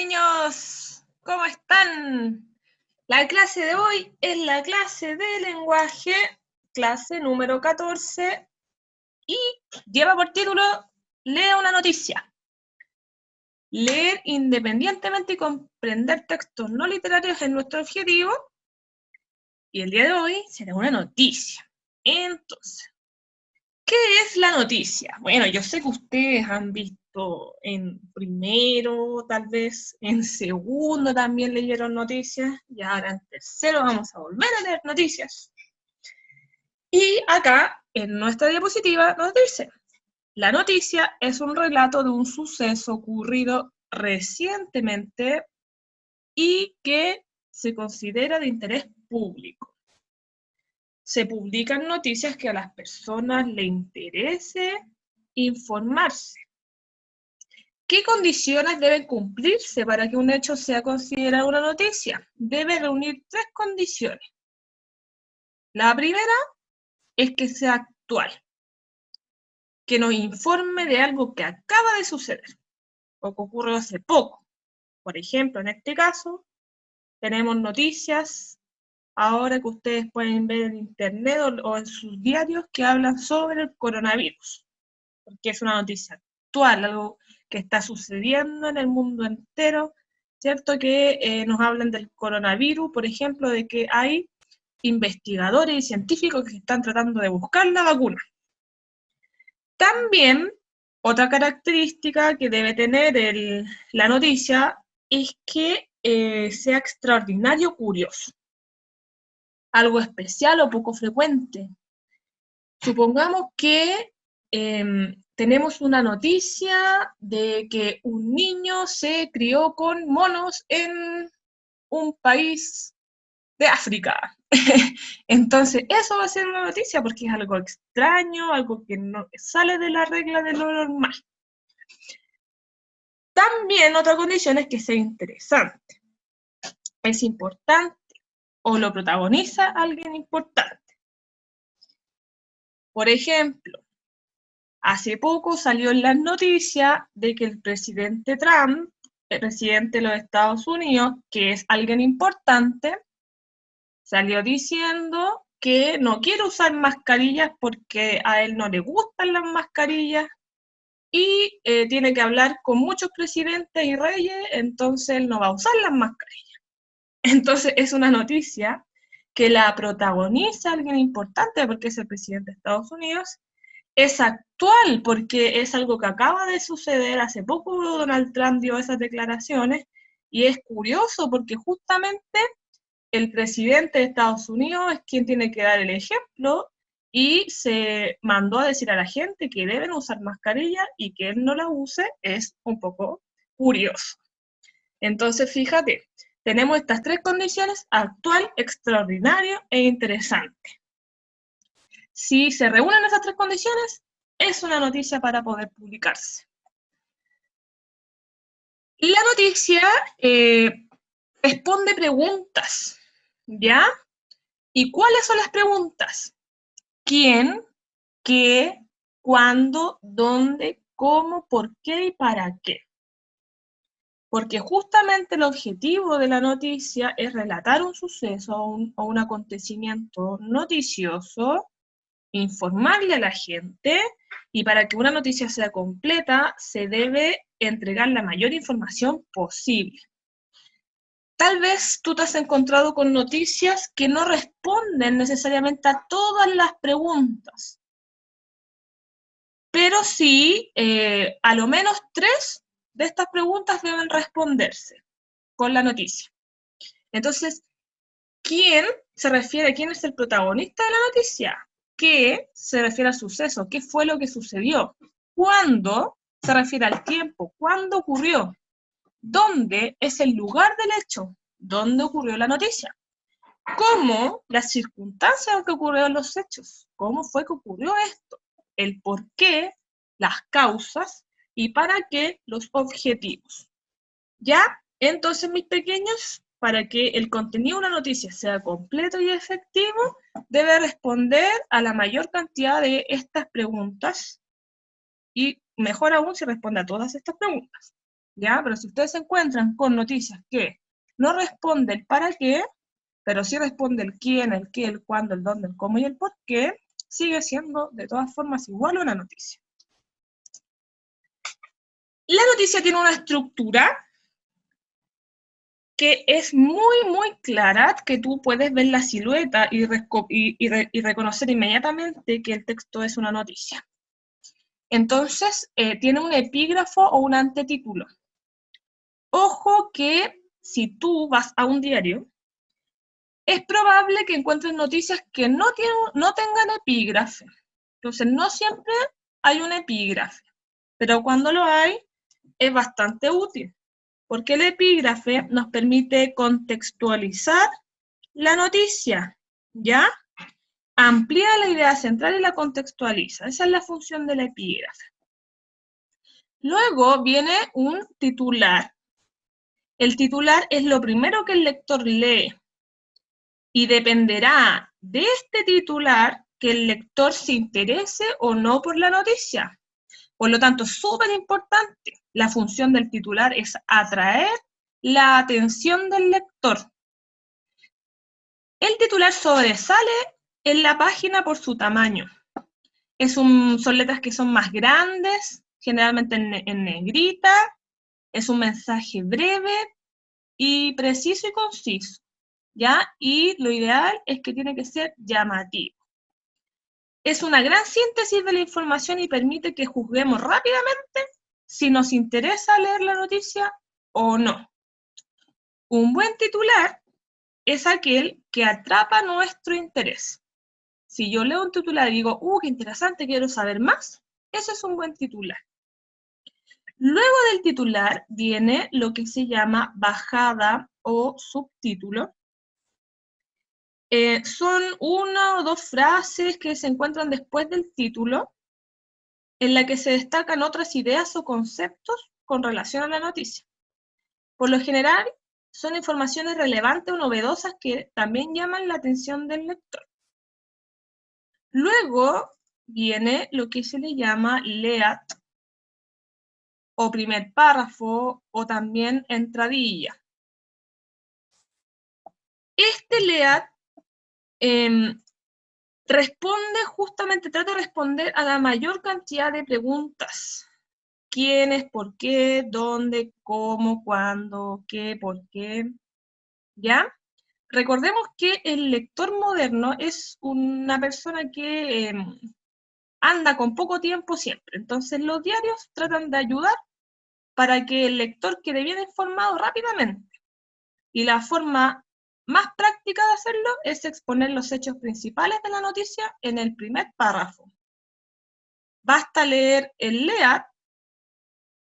niños, ¿cómo están? La clase de hoy es la clase de lenguaje, clase número 14, y lleva por título Lea una noticia. Leer independientemente y comprender textos no literarios es nuestro objetivo, y el día de hoy será una noticia. Entonces, ¿qué es la noticia? Bueno, yo sé que ustedes han visto en primero, tal vez en segundo también leyeron noticias, y ahora en tercero vamos a volver a leer noticias. Y acá, en nuestra diapositiva, nos dice, la noticia es un relato de un suceso ocurrido recientemente y que se considera de interés público. Se publican noticias que a las personas les interese informarse. ¿Qué condiciones deben cumplirse para que un hecho sea considerado una noticia? Debe reunir 3 condiciones. La primera es que sea actual, que nos informe de algo que acaba de suceder o que ocurrió hace poco. Por ejemplo, en este caso, tenemos noticias ahora que ustedes pueden ver en internet o en sus diarios que hablan sobre el coronavirus, porque es una noticia actual, algo que está sucediendo en el mundo entero, ¿cierto? Que nos hablan del coronavirus, por ejemplo, de que hay investigadores y científicos que están tratando de buscar la vacuna. También, otra característica que debe tener la noticia es que sea extraordinario curioso, algo especial o poco frecuente. Supongamos que tenemos una noticia de que un niño se crió con monos en un país de África. Entonces, eso va a ser una noticia porque es algo extraño, algo que no sale de la regla de lo normal. También otra condición es que sea interesante. Es importante o lo protagoniza alguien importante. Por ejemplo, hace poco salió en las noticias de que el presidente Trump, el presidente de los Estados Unidos, que es alguien importante, salió diciendo que no quiere usar mascarillas porque a él no le gustan las mascarillas y tiene que hablar con muchos presidentes y reyes, entonces él no va a usar las mascarillas. Entonces es una noticia que la protagoniza alguien importante porque es el presidente de Estados Unidos. Es actual porque es algo que acaba de suceder, hace poco Donald Trump dio esas declaraciones y es curioso porque justamente el presidente de Estados Unidos es quien tiene que dar el ejemplo y se mandó a decir a la gente que deben usar mascarilla y que él no la use es un poco curioso. Entonces, fíjate, tenemos estas 3 condiciones: actual, extraordinario e interesante. Si se reúnen esas 3 condiciones, es una noticia para poder publicarse. La noticia responde preguntas, ¿ya? ¿Y cuáles son las preguntas? ¿Quién? ¿Qué? ¿Cuándo? ¿Dónde? ¿Cómo? ¿Por qué? ¿Y para qué? Porque justamente el objetivo de la noticia es relatar un suceso o un acontecimiento noticioso, informarle a la gente, y para que una noticia sea completa se debe entregar la mayor información posible. Tal vez tú te has encontrado con noticias que no responden necesariamente a todas las preguntas, pero sí, a lo menos 3 de estas preguntas deben responderse con la noticia. Entonces, ¿quién se refiere a quién es el protagonista de la noticia? ¿Qué se refiere al suceso? ¿Qué fue lo que sucedió? ¿Cuándo? Se refiere al tiempo. ¿Cuándo ocurrió? ¿Dónde es el lugar del hecho? ¿Dónde ocurrió la noticia? ¿Cómo? Las circunstancias en que ocurrieron los hechos. ¿Cómo fue que ocurrió esto? El por qué, las causas y para qué los objetivos. ¿Ya? Entonces, mis pequeños, para que el contenido de una noticia sea completo y efectivo, debe responder a la mayor cantidad de estas preguntas y mejor aún si responde a todas estas preguntas. ¿ya? Pero si ustedes se encuentran con noticias que no responden el para qué, pero sí responde el quién, el qué, el cuándo, el dónde, el cómo y el por qué, sigue siendo de todas formas igual una noticia. La noticia tiene una estructura que es muy clara, que tú puedes ver la silueta y reconocer inmediatamente que el texto es una noticia. Entonces, tiene un epígrafo o un antetítulo. Ojo que si tú vas a un diario, es probable que encuentres noticias que no tengan epígrafe. Entonces, no siempre hay un epígrafe, pero cuando lo hay, es bastante útil, porque el epígrafe nos permite contextualizar la noticia, ¿ya? Amplía la idea central y la contextualiza. Esa es la función del epígrafe. Luego viene un titular. El titular es lo primero que el lector lee y dependerá de este titular que el lector se interese o no por la noticia. Por lo tanto, súper importante, la función del titular es atraer la atención del lector. El titular sobresale en la página por su tamaño. Son letras que son más grandes, generalmente en negrita, es un mensaje breve y preciso y conciso, ¿ya? Y lo ideal es que tiene que ser llamativo. Es una gran síntesis de la información y permite que juzguemos rápidamente si nos interesa leer la noticia o no. Un buen titular es aquel que atrapa nuestro interés. Si yo leo un titular y digo, qué interesante, quiero saber más, ese es un buen titular. Luego del titular viene lo que se llama bajada o subtítulo. Son una o dos frases que se encuentran después del título, en la que se destacan otras ideas o conceptos con relación a la noticia. Por lo general, son informaciones relevantes o novedosas que también llaman la atención del lector. Luego viene lo que se le llama lead, o primer párrafo, o también entradilla. Este lead trata de responder a la mayor cantidad de preguntas. ¿Quiénes? ¿Por qué? ¿Dónde? ¿Cómo? ¿Cuándo? ¿Qué? ¿Por qué? ¿Ya? Recordemos que el lector moderno es una persona que anda con poco tiempo siempre. Entonces los diarios tratan de ayudar para que el lector quede bien informado rápidamente. Y la forma más práctica de hacerlo es exponer los hechos principales de la noticia en el primer párrafo. Basta leer el lead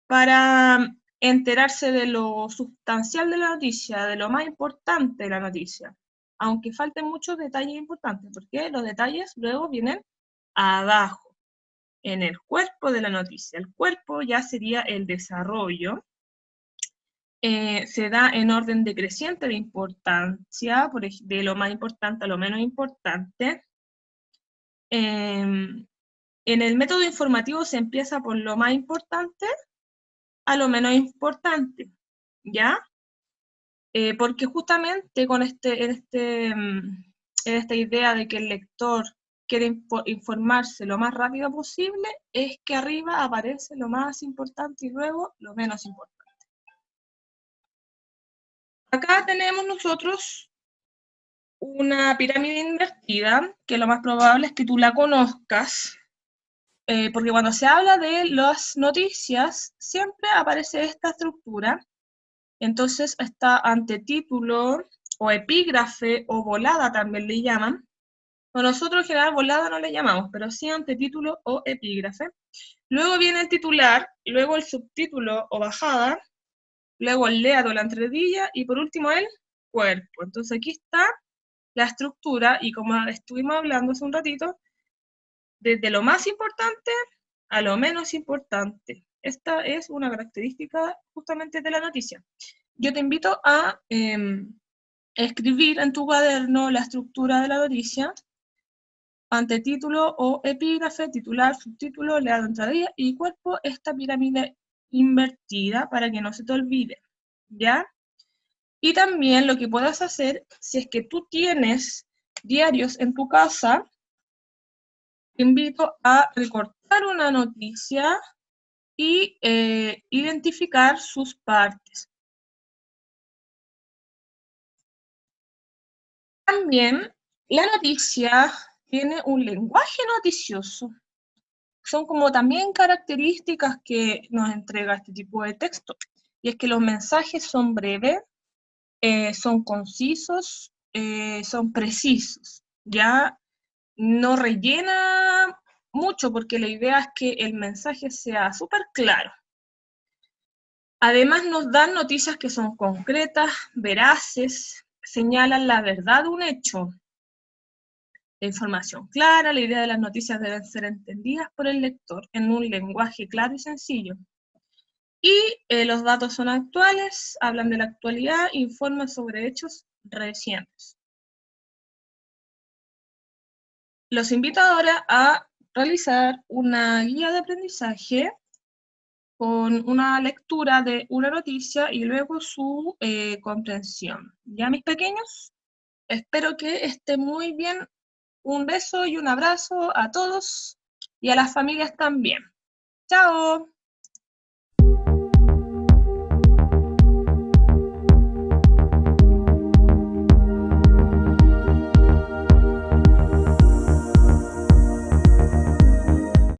para enterarse de lo sustancial de la noticia, de lo más importante de la noticia, aunque falten muchos detalles importantes, porque los detalles luego vienen abajo, en el cuerpo de la noticia. El cuerpo ya sería el desarrollo. Se da en orden decreciente de importancia, de lo más importante a lo menos importante. En el método informativo se empieza por lo más importante a lo menos importante, ¿ya? Porque justamente con esta idea de que el lector quiere informarse lo más rápido posible, es que arriba aparece lo más importante y luego lo menos importante. Acá tenemos nosotros una pirámide invertida, que lo más probable es que tú la conozcas, porque cuando se habla de las noticias, siempre aparece esta estructura. Entonces está antetítulo, o epígrafe, o volada también le llaman. Bueno, nosotros en general volada no le llamamos, pero sí antetítulo o epígrafe. Luego viene el titular, luego el subtítulo o bajada, luego el lead o la entradilla, y por último el cuerpo. Entonces aquí está la estructura, y como estuvimos hablando hace un ratito, desde lo más importante a lo menos importante. Esta es una característica justamente de la noticia. Yo te invito a escribir en tu cuaderno la estructura de la noticia, antetítulo o epígrafe, titular, subtítulo, lead, entradilla y cuerpo, esta pirámide invertida para que no se te olvide, ¿ya? Y también lo que puedas hacer, si es que tú tienes diarios en tu casa, te invito a recortar una noticia y identificar sus partes. También la noticia tiene un lenguaje noticioso. Son como también características que nos entrega este tipo de texto. Y es que los mensajes son breves, son concisos, son precisos. Ya no rellena mucho porque la idea es que el mensaje sea súper claro. Además nos dan noticias que son concretas, veraces, señalan la verdad de un hecho. La información clara, la idea de las noticias deben ser entendidas por el lector en un lenguaje claro y sencillo. Y los datos son actuales, hablan de la actualidad, informan sobre hechos recientes. Los invito ahora a realizar una guía de aprendizaje con una lectura de una noticia y luego su comprensión. ¿Ya, mis pequeños? Espero que estén muy bien. Un beso y un abrazo a todos y a las familias también. ¡Chao!